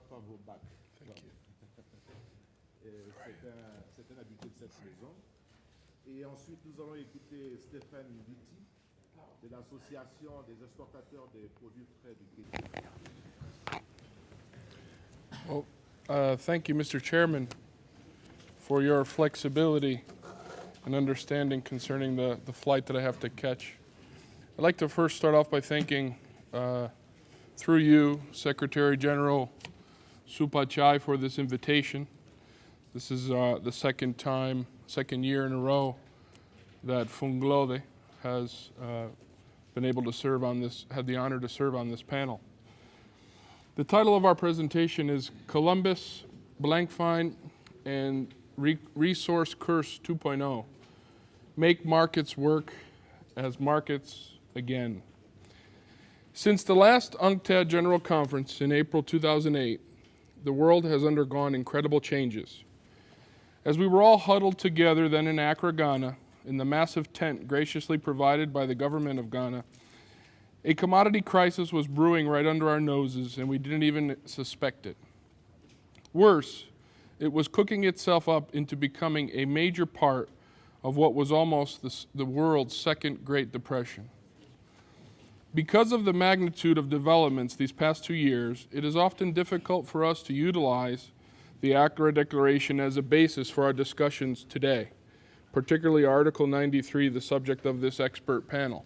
par vos bacs. Thank you. C'est un habitué de cette maison. Et ensuite, nous allons écouter Stéphane Vitti de l'Association des exportateurs des produits frais du Geneva. Well, thank you, Mr. Chairman, for your flexibility and understanding concerning the flight that I have to catch. I'd like to first start off by thanking, through you, Secretary General Supachai, for this invitation. This is the second year in a row that FUNGLODE has been able to serve on this, had the honor to serve on this panel. The title of our presentation is Columbus, Blankfein, and Resource Curse 2.0. Make markets work as markets again. Since the last UNCTAD General Conference in April 2008, the world has undergone incredible changes. As we were all huddled together then in Accra, Ghana, in the massive tent graciously provided by the government of Ghana, a commodity crisis was brewing right under our noses, and we didn't even suspect it. Worse, it was cooking itself up into becoming a major part of what was almost the world's second Great Depression. Because of the magnitude of developments these past 2 years, it is often difficult for us to utilize the Accra Declaration as a basis for our discussions today, particularly Article 93, the subject of this expert panel.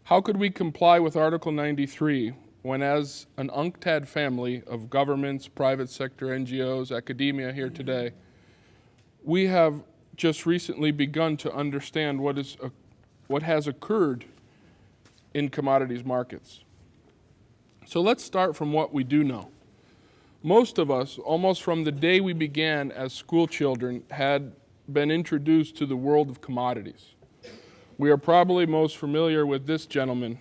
How could we comply with Article 93 when, as an UNCTAD family of governments, private sector, NGOs, academia here today, we have just recently begun to understand what has occurred in commodities markets? So let's start from what we do know. Most of us, almost from the day we began as school children, had been introduced to the world of commodities. We are probably most familiar with this gentleman,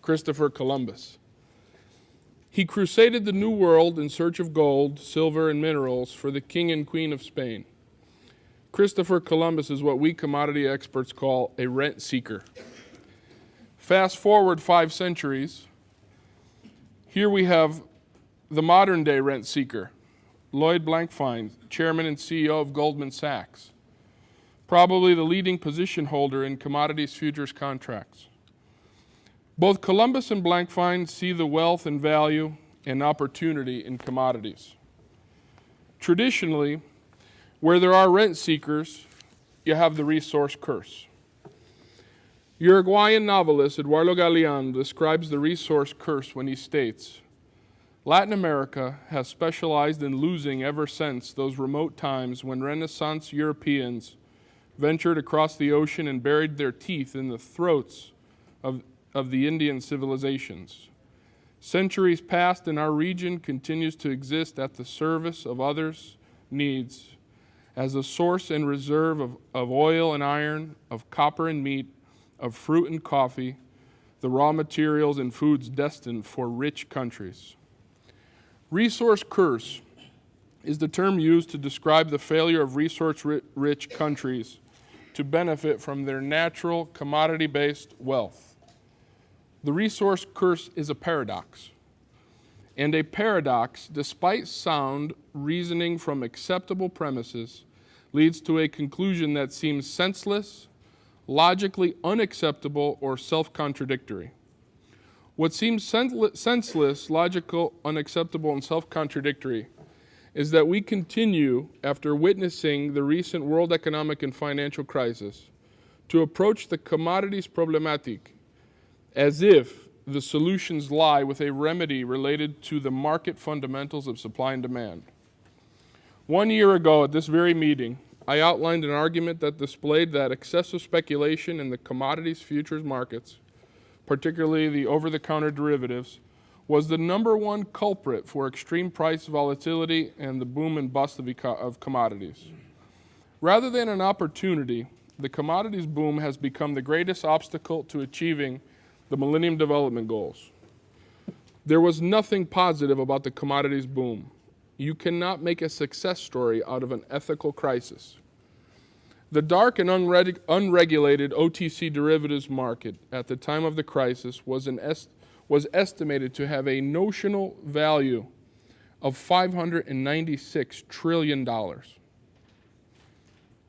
Christopher Columbus. He crusaded the New World in search of gold, silver, and minerals for the King and Queen of Spain. Christopher Columbus is what we commodity experts call a rent seeker. Fast forward 5 centuries, here we have the modern day rent seeker, Lloyd Blankfein, chairman and CEO of Goldman Sachs, probably the leading position holder in commodities futures contracts. Both Columbus and Blankfein see the wealth and value and opportunity in commodities. Traditionally, where there are rent seekers, you have the resource curse. Uruguayan novelist Eduardo Galeano describes the resource curse when he states, Latin America has specialized in losing ever since those remote times when Renaissance Europeans ventured across the ocean and buried their teeth in the throats of the Indian civilizations. Centuries past, and our region continues to exist at the service of others' needs as a source and reserve of oil and iron, of copper and meat, of fruit and coffee, the raw materials and foods destined for rich countries. Resource curse is the term used to describe the failure of resource-rich countries to benefit from their natural commodity-based wealth. The resource curse is a paradox. And a paradox, despite sound reasoning from acceptable premises, leads to a conclusion that seems senseless, logically unacceptable, or self-contradictory. What seems senseless, logical, unacceptable, and self-contradictory is that we continue, after witnessing the recent world economic and financial crisis, to approach the commodities problematic as if the solutions lie with a remedy related to the market fundamentals of supply and demand. 1 year ago at this very meeting, I outlined an argument that displayed that excessive speculation in the commodities futures markets, particularly the over-the-counter derivatives, was the #1 culprit for extreme price volatility and the boom and bust of commodities. Rather than an opportunity, the commodities boom has become the greatest obstacle to achieving the Millennium Development Goals. There was nothing positive about the commodities boom. You cannot make a success story out of an ethical crisis. The dark and unregulated OTC derivatives market at the time of the crisis was estimated to have a notional value of $596 trillion.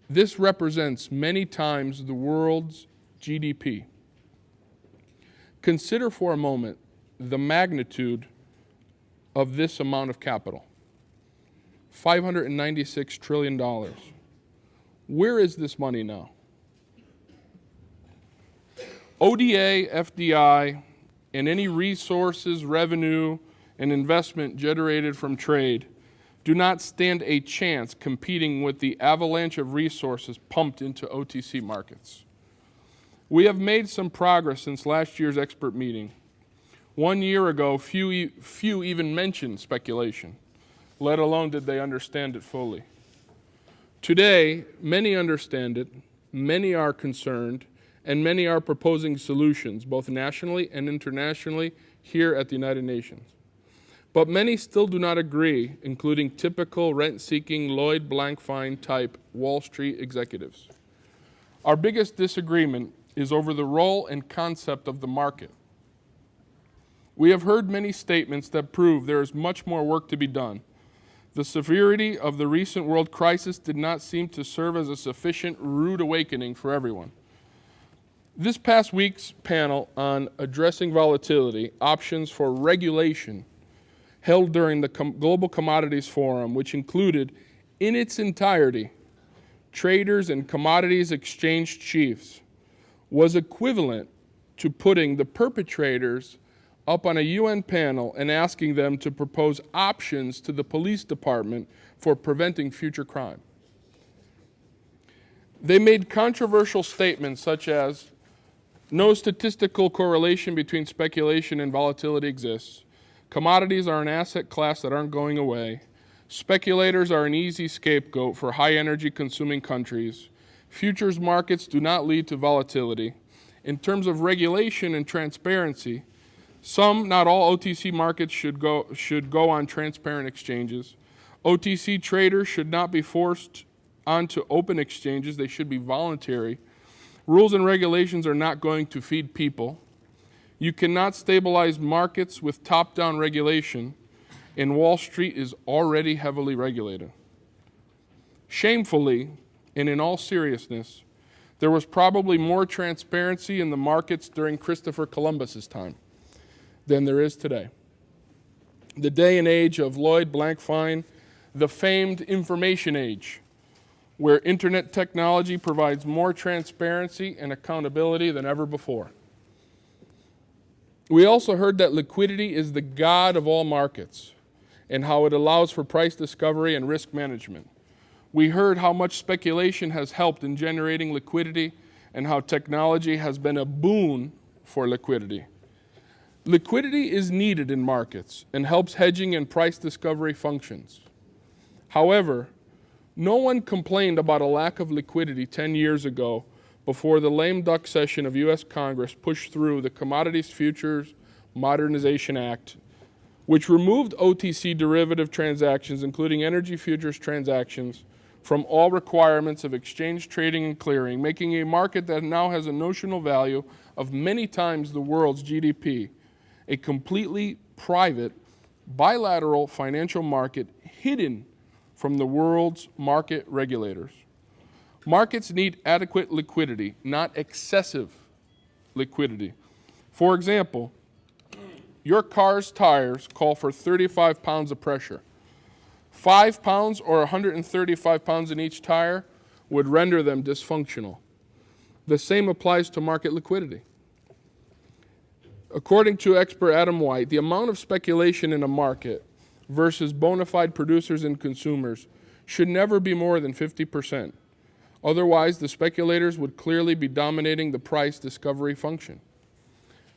This represents many times the world's GDP. Consider for a moment the magnitude of this amount of capital. $596 trillion. Where is this money now? ODA, FDI, and any resources, revenue, and investment generated from trade do not stand a chance competing with the avalanche of resources pumped into OTC markets. We have made some progress since last year's expert meeting. 1 year ago, few even mentioned speculation, let alone did they understand it fully. Today, many understand it, many are concerned, and many are proposing solutions, both nationally and internationally, here at the United Nations. But many still do not agree, including typical rent-seeking Lloyd Blankfein type Wall Street executives. Our biggest disagreement is over the role and concept of the market. We have heard many statements that prove there is much more work to be done. The severity of the recent world crisis did not seem to serve as a sufficient rude awakening for everyone. This past week's panel on addressing volatility, options for regulation, held during the Global Commodities Forum, which included in its entirety traders and commodities exchange chiefs, was equivalent to putting the perpetrators up on a UN panel and asking them to propose options to the police department for preventing future crime. They made controversial statements such as, no statistical correlation between speculation and volatility exists. Commodities are an asset class that aren't going away. Speculators are an easy scapegoat for high energy consuming countries. Futures markets do not lead to volatility. In terms of regulation and transparency, some, not all OTC markets should go on transparent exchanges. OTC traders should not be forced onto open exchanges. They should be voluntary. Rules and regulations are not going to feed people. You cannot stabilize markets with top-down regulation, and Wall Street is already heavily regulated. Shamefully, and in all seriousness, there was probably more transparency in the markets during Christopher Columbus's time than there is today. The day and age of Lloyd Blankfein, the famed information age, where internet technology provides more transparency and accountability than ever before. We also heard that liquidity is the god of all markets and how it allows for price discovery and risk management. We heard how much speculation has helped in generating liquidity and how technology has been a boon for liquidity. Liquidity is needed in markets and helps hedging and price discovery functions. However, no one complained about a lack of liquidity 10 years ago before the lame duck session of U.S. Congress pushed through the Commodities Futures Modernization Act, which removed OTC derivative transactions, including energy futures transactions, from all requirements of exchange trading and clearing, making a market that now has a notional value of many times the world's GDP, a completely private, bilateral financial market hidden from the world's market regulators. Markets need adequate liquidity, not excessive liquidity. For example, your car's tires call for 35 pounds of pressure. 5 pounds or 135 pounds in each tire would render them dysfunctional. The same applies to market liquidity. According to expert Adam White, the amount of speculation in a market versus bona fide producers and consumers should never be more than 50%. Otherwise, the speculators would clearly be dominating the price discovery function.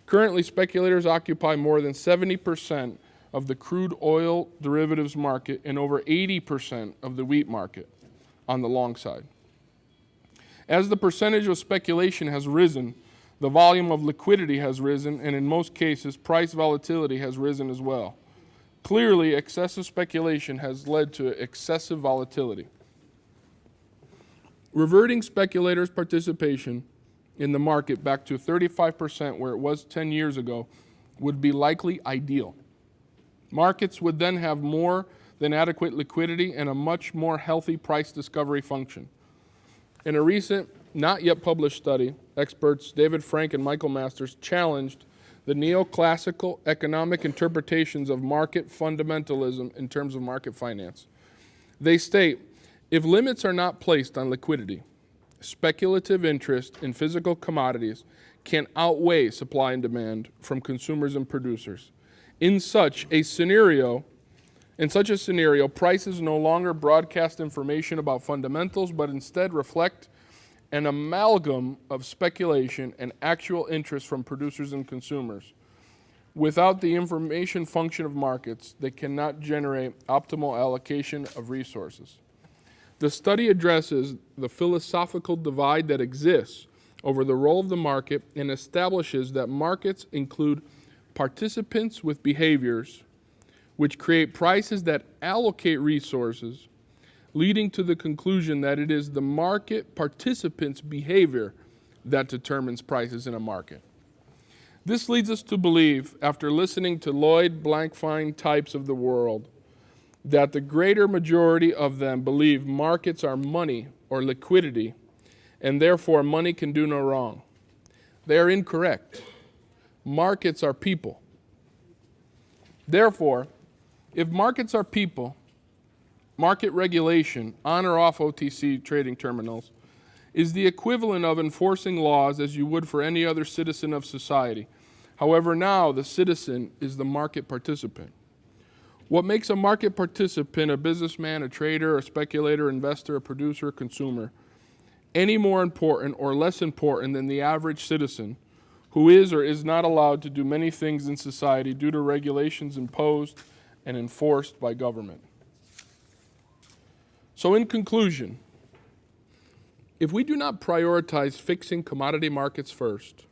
Currently, speculators occupy more than 70% of the crude oil derivatives market and over 80% of the wheat market on the long side. As the percentage of speculation has risen, the volume of liquidity has risen, and in most cases, price volatility has risen as well. Clearly, excessive speculation has led to excessive volatility. Reverting speculators' participation in the market back to 35%, where it was 10 years ago, would be likely ideal. Markets would then have more than adequate liquidity and a much more healthy price discovery function. In a recent, not yet published study, experts David Frank and Michael Masters challenged the neoclassical economic interpretations of market fundamentalism in terms of market finance. They state, if limits are not placed on liquidity, speculative interest in physical commodities can outweigh supply and demand from consumers and producers. In such a scenario, prices no longer broadcast information about fundamentals, but instead reflect an amalgam of speculation and actual interest from producers and consumers. Without the information function of markets, they cannot generate optimal allocation of resources. The study addresses the philosophical divide that exists over the role of the market and establishes that markets include participants with behaviors which create prices that allocate resources, leading to the conclusion that it is the market participants' behavior that determines prices in a market. This leads us to believe, after listening to Lloyd Blankfein types of the world, that the greater majority of them believe markets are money or liquidity, and therefore money can do no wrong. They are incorrect. Markets are people. Therefore, if markets are people, market regulation on or off OTC trading terminals is the equivalent of enforcing laws as you would for any other citizen of society. However, now the citizen is the market participant. What makes a market participant a businessman, a trader, a speculator, investor, a producer, a consumer, any more important or less important than the average citizen who is or is not allowed to do many things in society due to regulations imposed and enforced by government? So in conclusion, if we do not prioritize fixing commodity markets first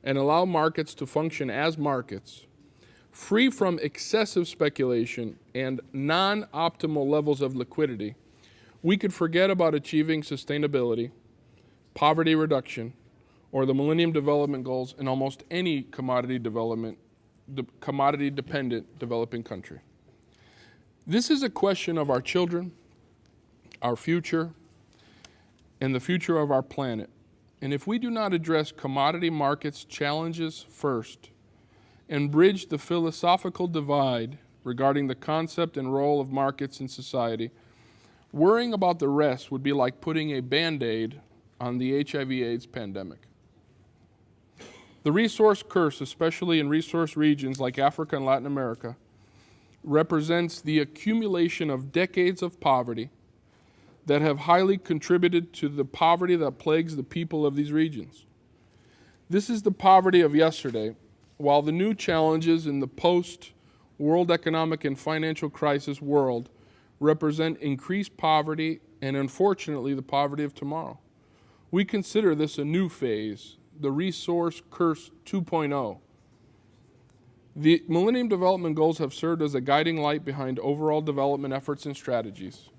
and allow markets to function as markets, free from excessive speculation and non-optimal levels of liquidity, we could forget about achieving sustainability, poverty reduction, or the Millennium Development Goals in almost any commodity-dependent developing country. This is a question of our children, our future, and the future of our planet. And if we do not address commodity markets' challenges first and bridge the philosophical divide regarding the concept and role of markets in society, worrying about the rest would be like putting a Band-Aid on the HIV/AIDS pandemic. The resource curse, especially in resource regions like Africa and Latin America, represents the accumulation of decades of poverty that have highly contributed to the poverty that plagues the people of these regions. This is the poverty of yesterday, while the new challenges in the post-World Economic and Financial Crisis world represent increased poverty and, unfortunately, the poverty of tomorrow. We consider this a new phase, the resource curse 2.0. The Millennium Development Goals have served as a guiding light behind overall development efforts and strategies.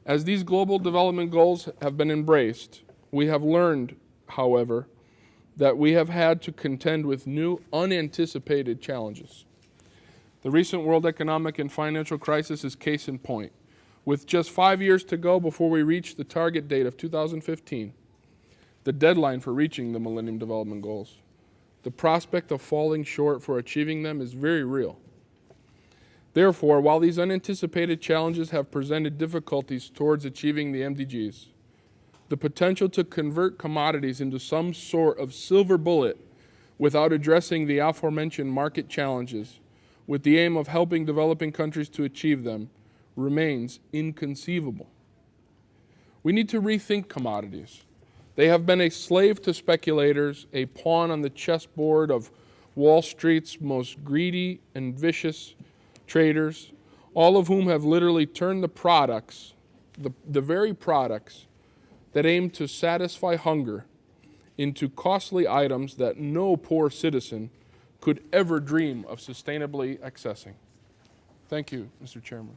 As these global development goals have been embraced, we have learned, however, that we have had to contend with new, unanticipated challenges. The recent World Economic and Financial Crisis is case in point. With just 5 years to go before we reach the target date of 2015, the deadline for reaching the Millennium Development Goals, the prospect of falling short for achieving them is very real. Therefore, while these unanticipated challenges have presented difficulties towards achieving the MDGs, the potential to convert commodities into some sort of silver bullet without addressing the aforementioned market challenges with the aim of helping developing countries to achieve them remains inconceivable. We need to rethink commodities. They have been a slave to speculators, a pawn on the chessboard of Wall Street's most greedy and vicious traders, all of whom have literally turned the products, the very products that aim to satisfy hunger, into costly items that no poor citizen could ever dream of sustainably accessing. Thank you, Mr. Chairman.